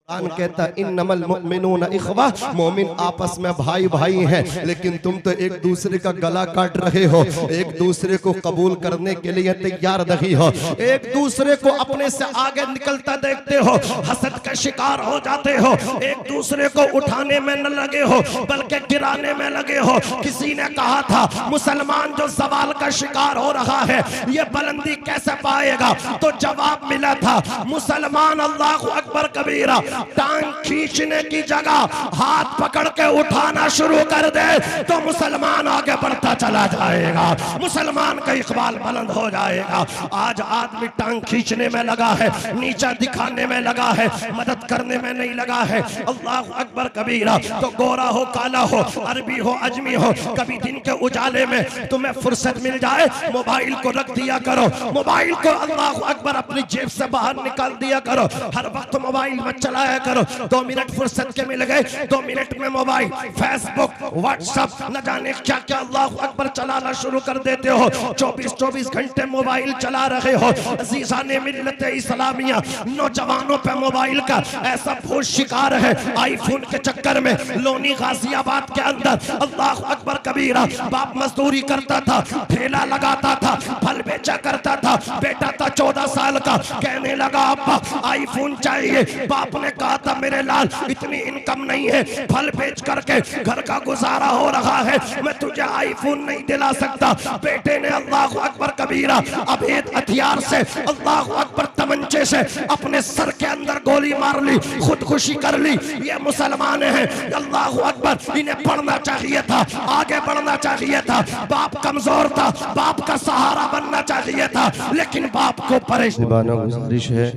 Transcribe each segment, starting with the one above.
कुरान कहता है इन्नमल मुमिनूना इख्वा, मोमिन आपस में भाई भाई हैं, लेकिन तुम तो एक दूसरे का गला काट रहे हो, एक दूसरे को कबूल करने के लिए तैयार नहीं हो, एक दूसरे को अपने से आगे निकलता देखते हो, हसद का शिकार हो जाते हो, एक दूसरे को उठाने में न लगे हो बल्कि गिराने में लगे हो। किसी ने कहा था मुसलमान जो सवाल का शिकार हो रहा है ये बुलंदी कैसे पाएगा, तो जवाब मिला था मुसलमान अल्लाहु अकबर कबीरा टांग खींचने की जगह हाथ पकड़ के उठाना शुरू कर दे तो मुसलमान आगे बढ़ता चला जाएगा, मुसलमान का इकबाल बुलंद हो जाएगा। आज आदमी टांग खींचने में लगा है, नीचा दिखाने में लगा है, मदद करने में नहीं लगा है। अल्लाह अकबर कबीरा। तो गोरा हो काला हो अरबी हो अजमी हो, कभी दिन के उजाले में तुम्हें फुर्सत मिल जाए मोबाइल को रख दिया करो, मोबाइल को अल्लाह अकबर अपनी जेब से बाहर निकाल दिया करो, हर वक्त मोबाइल मत चलाया करो। 2 मिनट फुर्सत के मिल गए, 2 मिनट में मोबाइल फेसबुक व्हाट्सएप न जाने क्या क्या अल्लाह अकबर चलाना शुरू कर देते हो, 24 घंटे मोबाइल चला रहे हो। अज़ीज़ाने मिल्लत इस्लामिया नौजवानों पे मोबाइल का ऐसा भूत शिकार है, आईफोन के चक्कर में लोनी गाजियाबाद के अंदर अल्लाह अकबर कबीरा बाप मजदूरी करता था, ठेला लगाता था, फल बेचा करता था, बेटा था 14 साल का, कहने लगा अब्बा आईफोन चाहिए। बाप ने कहा था मेरे लाल इतनी इनकम नहीं है, फल बेच करके घर का गुजारा हो रहा है, मैं तुझे आईफोन नहीं दिला सकता। बेटे ने अल्लाह अकबर कबीरा अभेद हथियार से अल्लाह अकबर तमंचे से अपने सर के अंदर गोली मार ली, खुदकुशी कर ली। ये मुसलमान हैं अल्लाह अकबर, इन्हें पढ़ना चाहिए था, आगे बढ़ना चाहिए था। बाप कमजोर था, बाप का सहारा बनना चाहिए था, लेकिन बाप को परेशान। गुजारिश है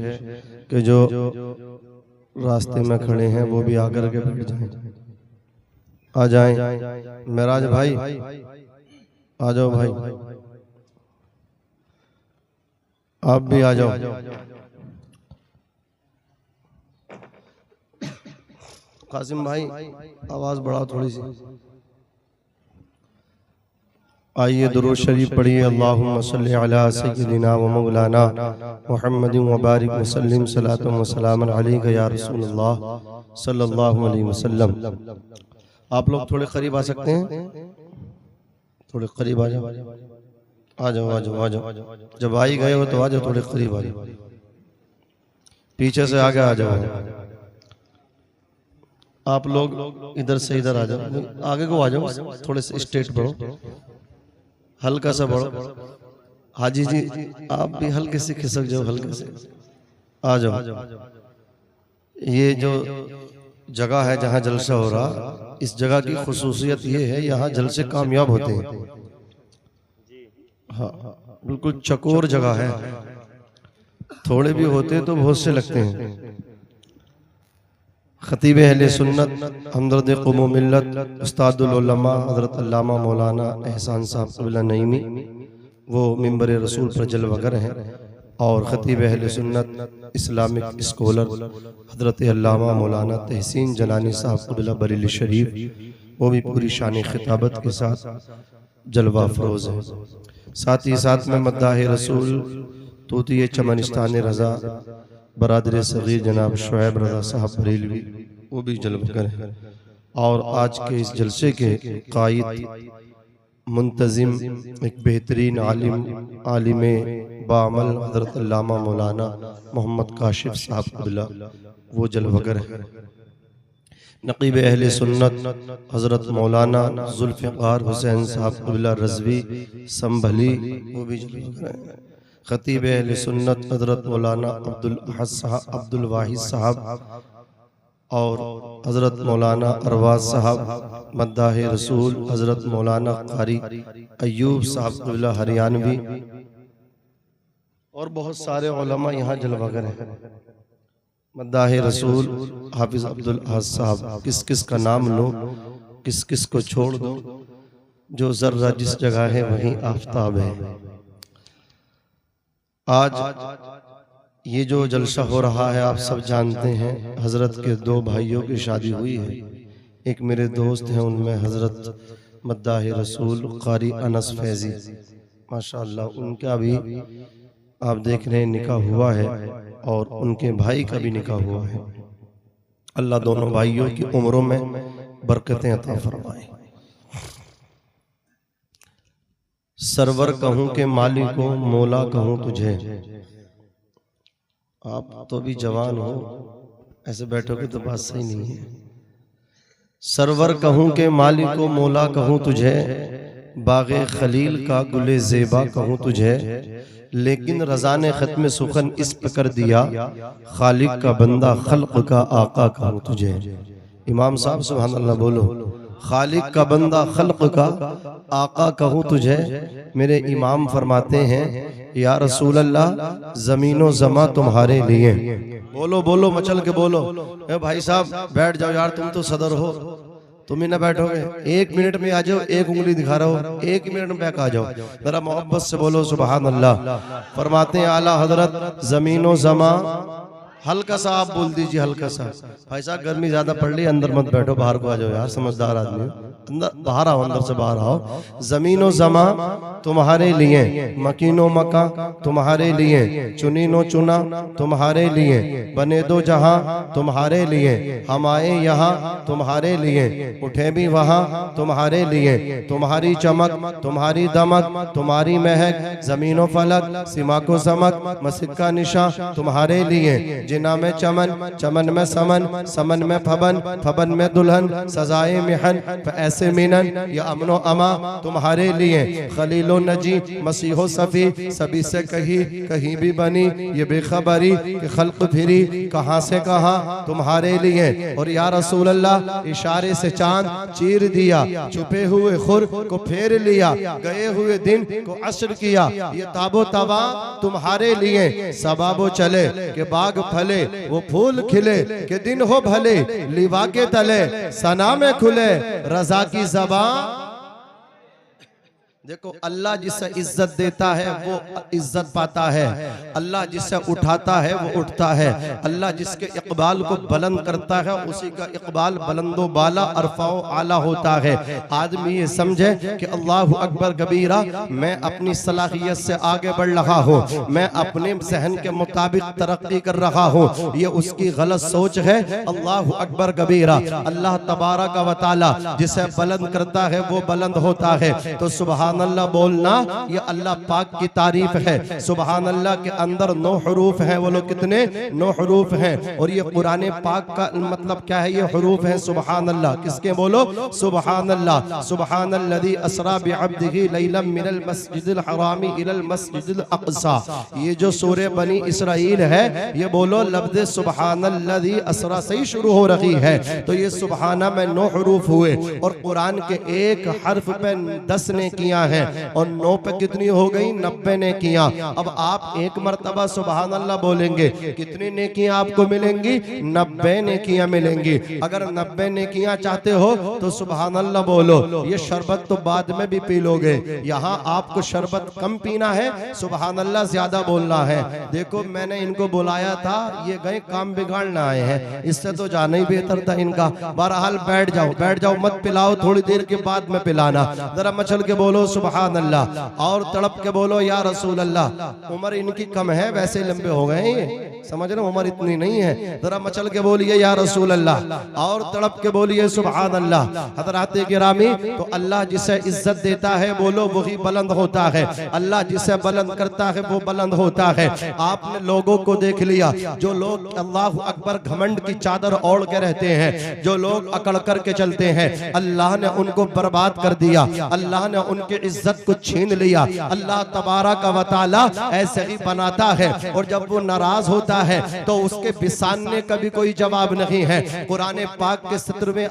कि जो रास्ते में खड़े हैं वो भी आकर के बैठ जाएं, आ जाएं। मेराज भाई आ जाओ, भाई आप भी आ जाओ। कासिम भाई आवाज बढ़ाओ थोड़ी सी। आइए दुरूद शरीफ पढ़िए। अल्लाहुम्मा सल्ली अला सय्यिदिना व मौलाना मुहम्मदिन व बारिक व सल्लिम सलातन व सलामन अलैका या रसूलल्लाह सल्लल्लाहु अलैहि वसल्लम। आप लोग थोड़े करीब आ सकते हैं, थोड़े करीब आ जाओ, आ जाओ आ जाओ आ जाओ। जब आ ही गए हो तो आ जाओ, थोड़े करीब आ जाओ, पीछे से आगे आ जाओ। आप लोग इधर से इधर आ जाओ, आगे को आ जाओ, थोड़े से स्ट्रेट बढ़ो, हल्का सा बढ़ो। हाजी जी आप भी हल्के से खिसक जाओ, हल्के से आ जाओ। ये जो जगह है जहाँ जलसा हो रहा, इस जगह की खुसूसियत ये है यहाँ जलसे कामयाब होते हैं। हाँ बिल्कुल चकोर जगह है, थोड़े भी होते तो बहुत से लगते हैं। खतीब अहले सुन्नत हमदर्द क़ौम मिल्लत उस्तादुल उलमा हज़रत अल्लामा मौलाना एहसान साहब क़िबला नईमी वो मिंबर रसूल पर जलवागर हैं, और खतीब अहले सुन्नत इस्लामिक स्कॉलर हज़रत अल्लामा मौलाना तहसीन जलानी साहब क़िबला बरेली शरीफ वो भी पूरी शान खिताबत के साथ जलवा फरोज है। साथ ही साथ में मद्दाह रसूल तूती चमनिस्तान रज़ा बरादर सगीर जनाब शुएब रज़ा साहब बरेलवी वो भी जलवागर हैं। और आज के इस जलसे के कायद मुंतजिम एक बेहतरीन आलिम बामल हज़रत अल्लामा मौलाना मोहम्मद काशिफ साहब क़िबला वो जलवागर है। नक़ीब अहले सुन्नत हज़रत मौलाना ज़ुल्फ़िकार हुसैन साहब क़िबला रज़वी संभली वो भी जलवागर हैं। खतीब अहले सुन्नत हज़रत मौलाना अब्दुल वाहिद साहब और हज़रत मौलाना अरवाज साहब मद्दाह रसूल हज़रत मौलाना कारी अय्यूब साहब क़िबला हरियाणवी और बहुत सारे उलमा यहाँ जलवागर हैं। मद्दाह रसूल हाफिज अब्दुल अहद साहब, किस किस का नाम लो किस किस को छोड़ दो, जो जर्रा जिस जगह है वहीं आफताब है। आज ये जो जलसा हो रहा है आप सब जानते हैं, हजरत के 2 भाइयों की शादी हुई है। एक मेरे दोस्त हैं, उनमें हजरत मद्दाह रसूल कारी अनस फैजी माशाअल्लाह, उनका भी आप देख रहे हैं निकाह हुआ है और उनके भाई का भी निकाह हुआ है। अल्लाह दोनों भाइयों की उम्रों में बरकतें अता फरमाए। सरवर कहूं के मालिको मौला कहूं तुझे। आप तो भी जवान हो, ऐसे बैठोगे तो बात सही नहीं है। सरवर कहूं के मालिको मौला कहूं तुझे, बागे खलील का गुले ज़ेबा कहूं तुझे, लेकिन रज़ा ने ख़त्म सुखन इस पे कर दिया, खालिक का बंदा खल्क का आका कहूं तुझे। इमाम साहब सुभान अल्लाह बोलो। खालिक का बंदा खल्क का आका कहूं तुझे। मेरे इमाम फरमाते हैं या रसूल अल्लाह ज़मीनो ज़मा तुम्हारे लिए। बोलो बोलो मचल के बोलो। ए भाई साहब बैठ जाओ यार, तुम तो सदर हो, तुम ही ना बैठोगे। 1 मिनट में आ जाओ, 1 उंगली दिखा रहा हो, 1 मिनट में बैक आ जाओ। जरा मोहब्बत से बोलो सुभान अल्लाह। फरमाते हैं आला हजरत ज़मीनो ज़मा, हल्का सा आप बोल दीजिए, हल्का सा। भाई साहब गर्मी ज्यादा पड़ रही है, अंदर मत बैठो, बाहर को आ जाओ यार, समझदार आदमी हो। अंदर बाहर आओ, अंदर से बाहर आओ। ज़मीनो ज़मा तुम्हारे लिए, मकीनो मका तुम्हारे लिए, चुनीनो चुना तुम्हारे लिए, बने दो जहां तुम्हारे लिए, हम आए यहाँ तुम्हारे लिए, उठे भी वहां तुम्हारे लिए। तुम्हारी चमक तुम्हारी दमक तुम्हारी महक, जमीनो फलक सिमा को समक, मस्जिद का निशा तुम्हारे लिए। जिना में चमन, चमन में समन, समन में फबन, फबन में दुल्हन, सजाए मिहन ऐसे मिनन, या अमनो अमा तुम्हारे लिए। खलीलो नजी मसीहो सफ़ी, सभी से कहीं भी बनी ये बेखबरी कि खल्क फिरी कहाँ से कहाँ तुम्हारे लिए। और या रसूल अल्लाह इशारे से चांद चीर दिया, छुपे हुए खुर को फेर लिया, गए हुए दिन को असर किया, ये ताबो तवा तुम्हारे लिए। सबाबो चले के बाग फले, वो फूल खिले के दिन हो भले, लिवा के तले सना में खुले रजा की ज़बान। देखो अल्लाह जिसे इज्जत देता है वो इज्जत पाता है, अल्लाह जिसे उठाता है वो उठता है, अल्लाह जिसके इकबाल को बुलंद करता है उसी का इकबाल बुलंदो बाला अरफाओ आला होता है। आदमी ये समझे कि अल्लाहु अकबर कबीरा, मैं अपनी सलाहियत से आगे बढ़ रहा हूँ, मैं अपने जहन के मुताबिक तरक्की कर रहा हूँ, ये उसकी गलत सोच है। अल्लाहु अकबर कबीरा, अल्लाह तबारक व तआला जिसे बुलंद करता है वो बुलंद होता है। तो सुभान अल्लाह बोलना ये अल्लाह पाक की तारीफ है। सुभान अल्लाह के अंदर 9 हरूफ हैं, वो लोग कितने 9 हरूफ हैं। और ये कुरान पाक का मतलब क्या है, ये हरूफ है सुभान अल्लाह। किसके बोलो सुभान अल्लाह। सुभान अल्लज़ी असरा बिअब्दिही लैलन मिनल मस्जिदिल हरामी इलल मस्जिदिल अक़सा। ये जो सूरे बनी इसराइल है ये बोलो लफ्ज़ सुभान अल्लज़ी असरा से ही शुरू हो रही है। तो ये सुभाना में 9 हरूफ हुए और कुरान के एक हर्फ पे 10 ने किया है और 9 पे कितनी हो गई 90 ने किया। अब आप एक मर्तबा सुभान अल्लाह बोलेंगे, कितनी नेकियां आपको मिलेंगी 90 नेकियां मिलेंगी। अगर 90 नेकियां चाहते हो तो सुभान अल्लाह बोलो। ये शरबत तो बाद में भी पी लोगे, यहाँ आपको शरबत कम पीना है, सुभान अल्लाह ज्यादा बोलना है। देखो मैंने इनको बुलाया था, ये गए काम बिगाड़ना आए हैं, इससे तो जाना ही बेहतर था इनका। बहरहाल बैठ जाओ, बैठ जाओ, मत पिलाओ, थोड़ी देर के बाद में पिलाना। जरा मचल के बोलो सुभान अल्लाह और तड़प के बोलो या रसूल अल्लाह। उम्र इनकी कम है, वैसे लंबे हो गए ये, समझ रहे, उम्र इतनी नहीं है। जरा मचल के बोलिए या रसूल अल्लाह और तड़प के बोलिए सुभान अल्लाह। हज़रात गिरामी, तो अल्लाह जिसे इज्जत देता है बोलो वही बुलंद होता है, अल्लाह जिसे बुलंद करता है वो बुलंद होता है। आपने लोगों को देख लिया, जो लोग अल्लाह अकबर घमंड की चादर ओढ़ के रहते हैं, जो लोग अकड़ करके चलते हैं, अल्लाह ने उनको बर्बाद कर दिया, अल्लाह ने उनके इज्जत को छीन लिया। अल्लाह तबारक व तआला ऐसे ही बनाता है और जब वो नाराज होता है तो उसके बिसानने का भी कोई जवाब नहीं है। कुरान पाक के 17वें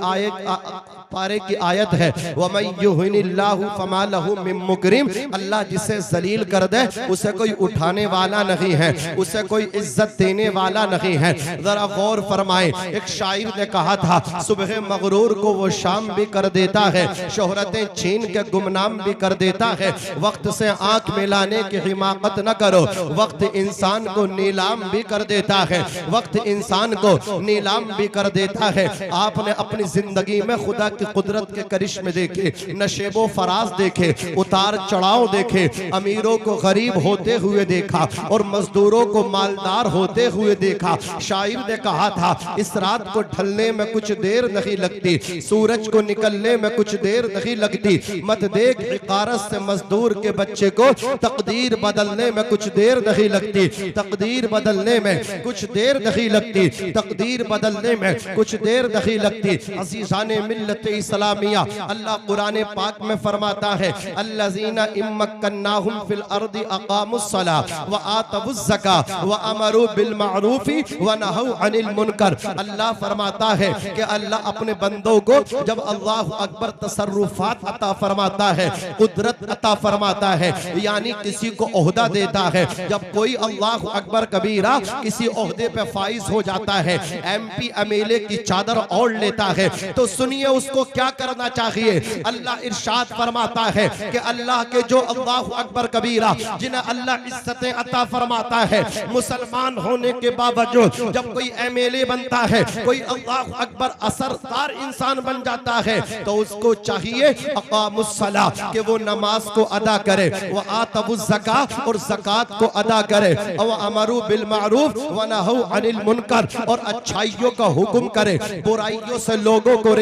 पारे की आयत है, वमन युहिनिल्लाहु फमा लहु मिन मुकरिम। अल्लाह जिसे जलील कर दे उसे कोई उठाने वाला नहीं है, उसे कोई इज्जत देने वाला नहीं है। जरा गौर फरमाए, एक शायर ने कहा था, सुबह मगरूर को वो शाम भी कर देता है, शोहरतें छीन के गुमनाम भी कर देता है। वक्त से आंख मिलाने की हिमाकत न करो, वक्त इंसान को नीलाम भी कर देता है, वक्त इंसान को नीलाम भी कर देता है। आपने अपनी जिंदगी में खुदा की कुदरत के करिश्मे देखे, नशेबो फराज देखे, उतार चढ़ाव देखे, अमीरों को गरीब होते हुए देखा और मजदूरों को मालदार होते हुए देखा। शायर ने कहा था, इस रात को ढलने में कुछ देर नहीं लगती, सूरज को निकलने में कुछ देर नहीं लगती। मत देख इकारत से मजदूर के बच्चे को, तकदीर बदलने में कुछ देर नहीं लगती, तकदीर बदलने में कुछ देर नहीं लगती, तकदीर बदलने में कुछ देर नहीं लगती। अज़ीज़ाने मिल्लत इस्लामिया, अल्लाह कुरान पाक में फरमाता है, अल्लज़ीना इम्मक्कन्नाहुम फिल अर्दि अक़ामुस्सला व आतवुज़्ज़का व अमरू बिल मारूफी व नहौ अनिल मुनकर। अल्लाह फरमाता है कि अल्लाह अपने बंदों को जब अल्लाह अकबर तसर्रुफात अता फरमाता है, कुदरत अता फरमाता है, यानी किसी को ओहदा देता है। जब कोई अल्लाह अकबर कबीरा किसी ओहदे पे फाइज हो जाता है, MP MLA की चादर ओढ़ लेता है, तो सुनिए उसको क्या करना चाहिए। अल्लाह इरशाद फरमाता है कि अल्लाह के जो अल्लाह अकबर कबीरा जिन्हें अल्लाह इज्जतें अता फरमाता है, मुसलमान होने के बावजूद जब कोई MLA बनता है, कोई अल्लाह अकबर असरदार इंसान बन जाता है, तो उसको चाहिए अक़ामुस्सला कि वो नमाज को अदा करे, वो आतवुज़्ज़का और ज़कात को अदा करे, और अमरू बिल मारूफ व नहौ अनिल मुनकर और अच्छाइयों का हुक्म करे, बुराइयों से लोगों को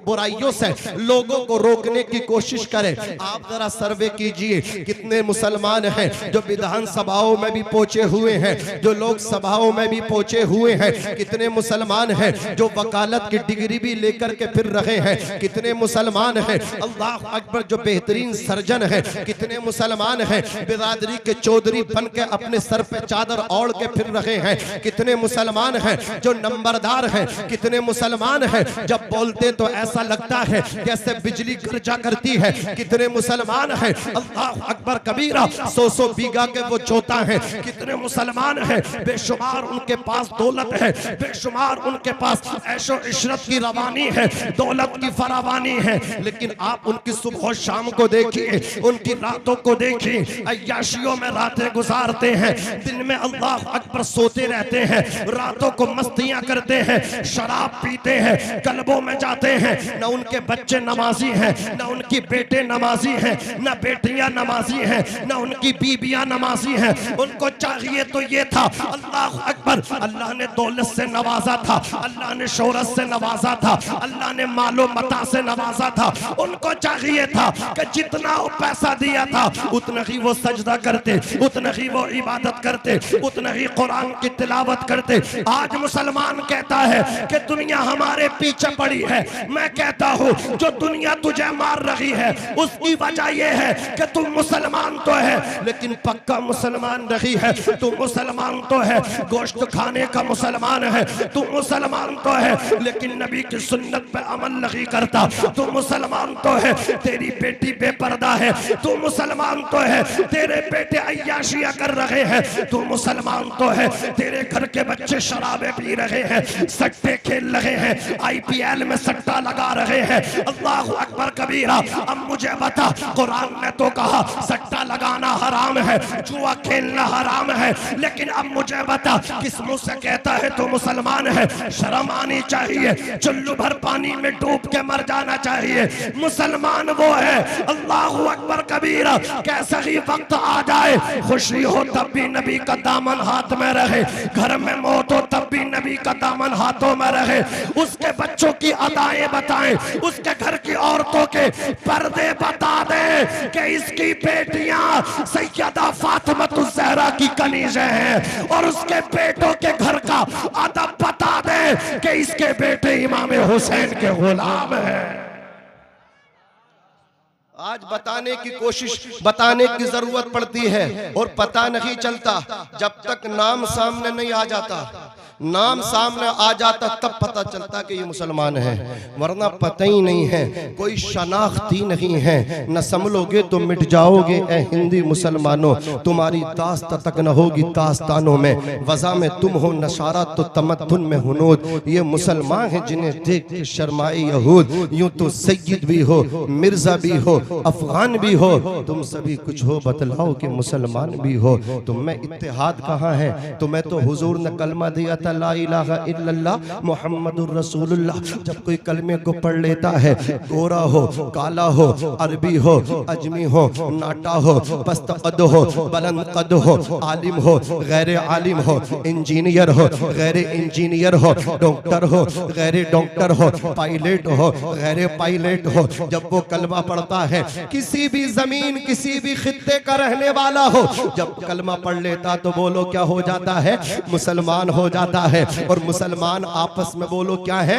बुराइयों से लोगों को रोकने की कोशिश करे। आप जरा सर्वे कीजिए, कितने मुसलमान हैं जो विधान सभाओं में भी पहुंचे हुए हैं, जो लोक सभाओं में भी पहुंचे हुए हैं। कितने मुसलमान हैं जो वकालत की डिग्री भी लेकर के फिर रहे हैं। कितने मुसलमान हैं अल्लाह अकबर जो बेहतरीन सर्जन है। कितने मुसलमान हैं बिरादरी के चौधरी बन के अपने सर पे चादर ओढ़ के फिर रहे हैं। कितने मुसलमान हैं जो नंबरदार हैं। कितने मुसलमान हैं जब बोलते तो ऐसा लगता है जैसे बिजली गर्जा करती है। कितने मुसलमान हैं अल्लाह अकबर कबीरा 100 बीघा के वो जोता है। कितने मुसलमान हैं बेशुमार उनके पास दौलत है, बेशुमार उनके पास ऐशो इशरत की रवानी है, दौलत की फरावानी है, लेकिन आप उनकी सुबह शाम को देखिए, उनकी रातों को देखिए, अय्याशियों में रातें गुजारते हैं, दिन में अल्लाह अकबर सोते रहते हैं, रातों को मस्तियां करते हैं, शराब पीते हैं, क्लबों में जाते हैं। न उनके बच्चे नमाजी हैं, न उनकी बेटे नमाजी हैं, न बेटियां नमाजी हैं, न उनकी बीबियां नमाजी हैं। उनको चाहिए तो ये था अल्लाह अकबर, अल्लाह ने दौलत से नवाजा था, अल्लाह ने शोहरत से नवाजा था, अल्लाह ने मालो मता से नवाजा था। उनको चाहिए था कि जितना वो पैसा दिया था उतना ही वो सजदा करते, उतना ही वो इबादत करते, उतना ही कुरान की तिलावत करते। आज मुसलमान कहता है कि दुनिया हमारे पीछे पड़ी है। मैं कहता हूँ जो दुनिया तुझे मार रही है उसकी वजह यह है कि तुम मुसलमान तो है लेकिन पक्का मुसलमान नहीं है। तुम मुसलमान तो है, गोश्त खाने का मुसलमान है, तुम मुसलमान तो है लेकिन नबी की सुन्नत पे अमल नहीं करता। तुम मुसलमान तो है, तेरी बेटी बेपर्दा है, तू मुसलमान तो है, तेरे बेटे अय्याशियां कर रहे हैं, तू मुसलमान तो है, तेरे घर के बच्चे शराबे पी रहे हैं, सट्टे खेल रहे हैं, IPL में सट्टा लगा रहे हैं। अल्लाह अकबर कबीरा। अब मुझे बता, कुरान ने तो कहा सट्टा लगाना हराम है, जुआ खेलना हराम है, लेकिन अब मुझे बता किस मुंह से कहता है तो मुसलमान है? शर्म आनी चाहिए, चुल्लू भर पानी में डूब के मर जाना चाहिए। मुसलमान वो है अल्लाह अकबर कबीरा। कैसा ही वक्त आ जाए, खुशी हो तब भी नबी का दामन हाथ में रहे, घर में मौत हो तब भी नबी का दामन हाथों में रहे। उसके बच्चों की अदाएं बताएं, उसके घर की औरतों के पर्दे बता दे कि इसकी बेटियां सैयदा फातिमा ज़हरा की कनीज़ें हैं, और उसके बेटों के घर का अदब बता दे कि इसके बेटे इमाम हुसैन के गुलाम हैं। आज बताने की कोशिश, बताने की जरूरत पड़ती है और पता नहीं चलता जब तक नाम सामने नहीं आ जाता। नाम सामने आ जाता तब पता चलता कि ये मुसलमान है, वरना पता ही नहीं है, कोई शनाख्ती नहीं है। न संभलोगे तो मिट जाओगे ए हिंदी मुसलमानों, तुम्हारी दास्त तक न होगी दास्तानों में। वज़ा में तुम हो नशारा तो तमद्दुन में हुनूद। ये मुसलमान हैं जिन्हें देख के शर्माए यहूद। यूं तो सैयद भी हो, मिर्जा भी हो, अफगान भी हो, तुम सभी कुछ हो, बतलाओ कि मुसलमान भी हो। तुम में इत्तेहाद कहाँ है? तुम्हें तो हुजूर ने कलमा दिया था, ला इलाहा इल्लल्लाह मुहम्मदुर रसूलुल्लाह। जब कोई कलमे को पढ़ लेता है, गोरा हो, काला हो, अरबी हो, अजमी हो, नाटा हो, पस्त कद हो, बुलंद कद हो, आलिम हो, गैर आलिम हो, इंजीनियर हो, गैर इंजीनियर हो, डॉक्टर हो, गैर डॉक्टर हो, पायलट हो, गैर पायलट हो, जब वो कलमा पढ़ता है, किसी भी जमीन किसी भी खित्ते का रहने वाला हो, जब कलमा पढ़ लेता तो बोलो क्या हो जाता है? मुसलमान हो जाता है। और मुसलमान आपस में बोलो क्या है?